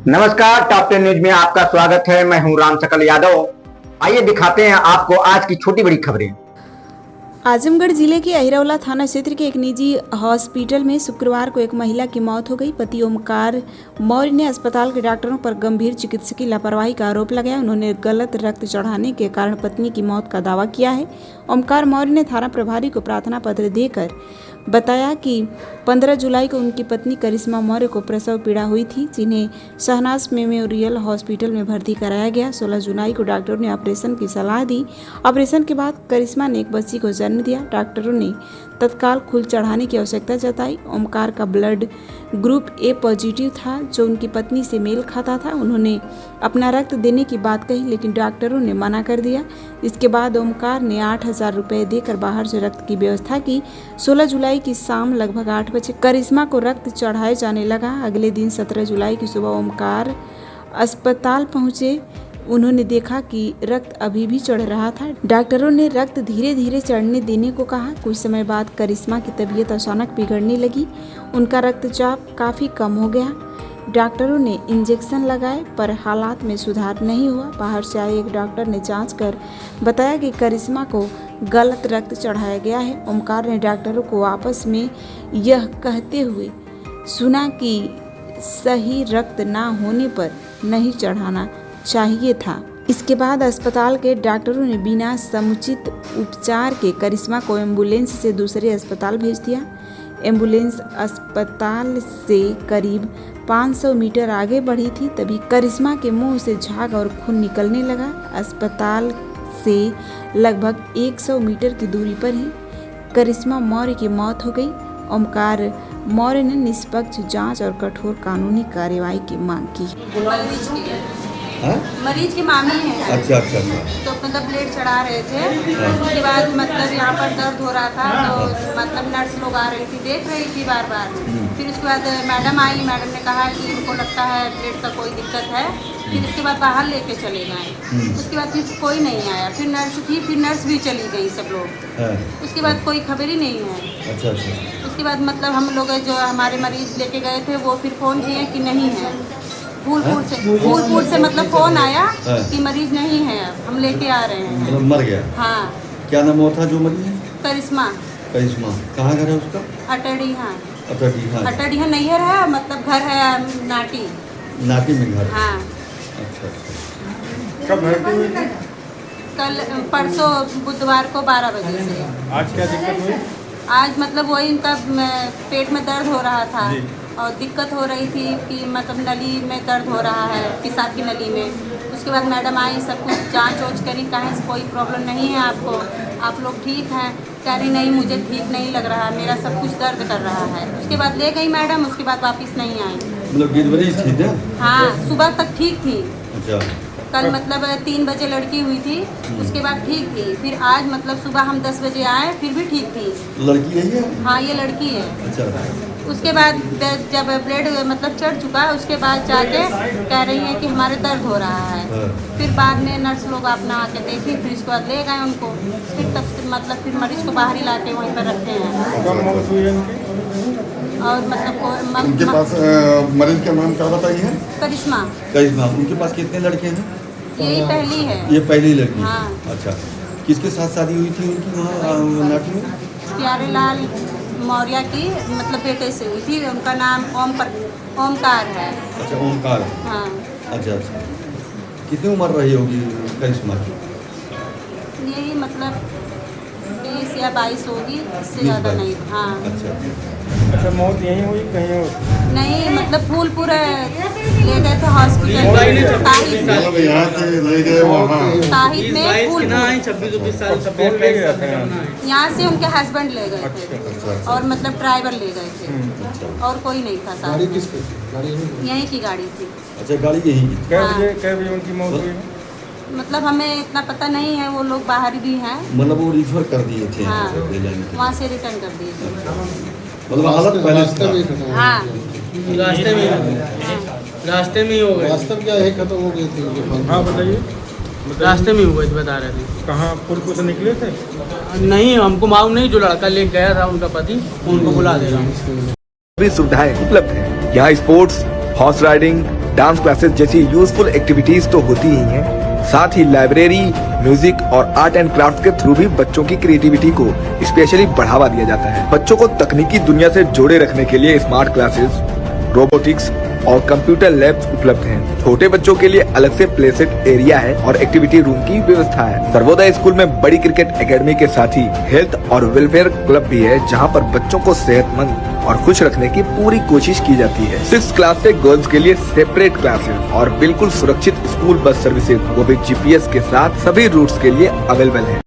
नमस्कार, top 10 news में आपका स्वागत है। मैं हूं राम सकल यादव। आइए दिखाते हैं आपको आज की छोटी बड़ी खबरें। आजमगढ़ जिले के अहिरौला थाना क्षेत्र के एक निजी हॉस्पिटल में शुक्रवार को एक महिला की मौत हो गई। पति ओमकार मौर्य ने अस्पताल के डॉक्टरों पर गंभीर चिकित्सकीय लापरवाही का आरोप लगाया। उन्होंने गलत रक्त चढ़ाने के कारण पत्नी की मौत का दावा किया है। ओमकार मौर्य ने थाना प्रभारी को प्रार्थना पत्र देकर बताया कि 15 जुलाई को उनकी पत्नी करिश्मा मौर्य को प्रसव पीड़ा हुई थी, जिन्हें शहनाज मेमोरियल हॉस्पिटल में भर्ती कराया गया। 16 जुलाई को डॉक्टरों ने ऑपरेशन की सलाह दी। ऑपरेशन के बाद करिश्मा ने एक बच्ची को जन्म दिया। डॉक्टरों ने तत्काल खून चढ़ाने की आवश्यकता जताई। ओमकार का ब्लड ग्रुप ए पॉजिटिव था, जो उनकी पत्नी से मेल खाता था। उन्होंने अपना रक्त देने की बात कही, लेकिन डॉक्टरों ने मना कर दिया। इसके बाद ओमकार ने 8,000 रुपये देकर बाहर से रक्त की व्यवस्था की। 16 जुलाई की शाम लगभग 8 बजे करिश्मा को रक्त चढ़ाया जाने लगा। अगले दिन 17 जुलाई की सुबह ओमकार अस्पताल पहुंचे। उन्होंने देखा कि रक्त अभी भी चढ़ रहा था। डॉक्टरों ने रक्त धीरे धीरे चढ़ने देने को कहा। कुछ समय बाद करिश्मा की तबीयत अचानक बिगड़ने लगी। उनका रक्तचाप काफ़ी कम हो गया। डॉक्टरों ने इंजेक्शन लगाए, पर हालात में सुधार नहीं हुआ। बाहर से आए एक डॉक्टर ने जांच कर बताया कि करिश्मा को गलत रक्त चढ़ाया गया है। ओमकार ने डॉक्टरों को आपस में यह कहते हुए सुना कि सही रक्त ना होने पर नहीं चढ़ाना चाहिए था। इसके बाद अस्पताल के डॉक्टरों ने बिना समुचित उपचार के करिश्मा को एम्बुलेंस से दूसरे अस्पताल भेज दिया। एम्बुलेंस अस्पताल से करीब 500 मीटर आगे बढ़ी थी, तभी करिश्मा के मुंह से झाग और खून निकलने लगा। अस्पताल से लगभग 100 मीटर की दूरी पर ही करिश्मा मौर्य की मौत हो गई। ओमकार मौर्य ने निष्पक्ष जांच और कठोर कानूनी कार्रवाई की मांग की। मरीज की मामी है। अच्छा। तो मतलब ब्लेड चढ़ा रहे थे। उसके बाद मतलब यहाँ पर दर्द हो रहा था, तो मतलब नर्स लोग आ रही थी, देख रही थी बार बार। फिर उसके बाद मैडम आई। मैडम ने कहा कि इनको लगता है ब्लेड का कोई दिक्कत है। फिर उसके बाद बाहर लेके चले गए। उसके बाद फिर कोई नहीं आया। फिर नर्स थी, फिर नर्स भी चली गई, सब लोग। उसके बाद कोई खबर ही नहीं है। अच्छा। उसके बाद मतलब हम लोग जो हमारे मरीज लेके गए थे, वो फिर फ़ोन किए कि नहीं है। फूलपुर से मतलब फ़ोन आया कि मरीज नहीं है, हम लेके आ रहे हैं। मतलब मर गया? हाँ। क्या नाम हुआ था जो मरी है? करिश्मा। कहाँ घर है उसका? अटड़िया नैहर है, मतलब घर है नाटी में घर। हाँ। अच्छा। कब भर्ती हुई थी? कल परसों बुधवार को 12 बजे से। आज क्या दिक्कत हुई? आज मतलब वही इनका पेट में दर्द हो रहा था और दिक्कत हो रही थी कि मतलब नली में दर्द हो रहा है, पेशाब की नली में। उसके बाद मैडम आई, सब कुछ जांच वोच करी, कहीं से कोई प्रॉब्लम नहीं है आपको, आप लोग ठीक हैं। कह रही नहीं, मुझे ठीक नहीं लग रहा, मेरा सब कुछ दर्द कर रहा है। उसके बाद ले गई मैडम, उसके बाद वापस नहीं आई। मतलब डिलीवरी थी ना? हाँ, सुबह तक ठीक थी। अच्छा। कल मतलब 3 बजे लड़की हुई थी, उसके बाद ठीक थी। फिर आज मतलब सुबह हम 10 बजे आए, फिर भी ठीक थी। लड़की है ये? हाँ, ये लड़की है। अच्छा। उसके बाद जब ब्लड मतलब चढ़ चुका है, उसके बाद जाके कह रही है कि हमारे दर्द हो रहा है। फिर बाद में नर्स लोग अपना आके देखी, फिर इसके बाद ले गए उनको। फिर तब से मतलब फिर मरीज को बाहर ही लाके वहीं पर रखते हैं। और मतलब उनके पास मरीज का नाम क्या बताइए? करिश्मा। उनके पास कितने लड़के हैं? यही पहली है। ये पहली लड़की? हाँ। अच्छा। किसके साथ शादी हुई थी उनकी वहाँ नाटी में? प्यारेलाल मौर्य की मतलब बेटे से हुई थी। उनका नाम ओमकार है। अच्छा, ओमकार। हाँ। अच्छा। कितनी उम्र रही होगी करिश्मा की? यही मतलब 20 या 22 होगी, इससे ज़्यादा नहीं। हाँ। अच्छा, मौत यहीं हुई कहीं और? नहीं, मतलब फूलपुर ले गए थे हॉस्पिटल। ताहित में फूलपुर। यहाँ से उनके हस्बैंड ले गए थे और मतलब ड्राइवर ले गए थे और कोई नहीं था साथ में। यहीं की गाड़ी थी। अच्छा, गाड़ी यहीं की? कै बजे उनकी मौत हुई? मतलब हमें इतना पता नहीं है, वो लोग बाहर भी हैं। मतलब वो रिफर कर दिए थे? हाँ, वहाँ से रिटर्न कर दिए थे। मतलब हालत पहले से? हाँ, रास्ते में ही हो गए। रास्ते में क्या है, खत्म हो गई थी। हाँ बताइए। रास्ते में ही हुआ बता रहे थे। कहाँ फूलपुर से निकले थे? नहीं, हमको मालूम नहीं। जो लड़का ले गया था उनका पति, उनको बुला दे रहा हूँ। सभी सुविधाएं उपलब्ध हैं। यहाँ sports, horse riding, dance classes जैसी यूजफुल एक्टिविटीज तो होती ही हैं, साथ ही लाइब्रेरी, म्यूजिक और आर्ट एंड क्राफ्ट के थ्रू भी बच्चों की क्रिएटिविटी को स्पेशली बढ़ावा दिया जाता है। बच्चों को तकनीकी दुनिया से जोड़े रखने के लिए स्मार्ट क्लासेस, रोबोटिक्स और कंप्यूटर लैब्स उपलब्ध हैं। छोटे बच्चों के लिए अलग से प्ले सेट एरिया है और एक्टिविटी रूम की व्यवस्था है। सर्वोदय स्कूल में बड़ी क्रिकेट एकेडमी के साथ ही हेल्थ और वेलफेयर क्लब भी है, जहां पर बच्चों को सेहतमंद और खुश रखने की पूरी कोशिश की जाती है। 6th क्लास से गर्ल्स के लिए सेपरेट क्लासेस और बिल्कुल सुरक्षित स्कूल बस सर्विसेज, वो भी GPS के साथ सभी रूट्स के लिए अवेलेबल है।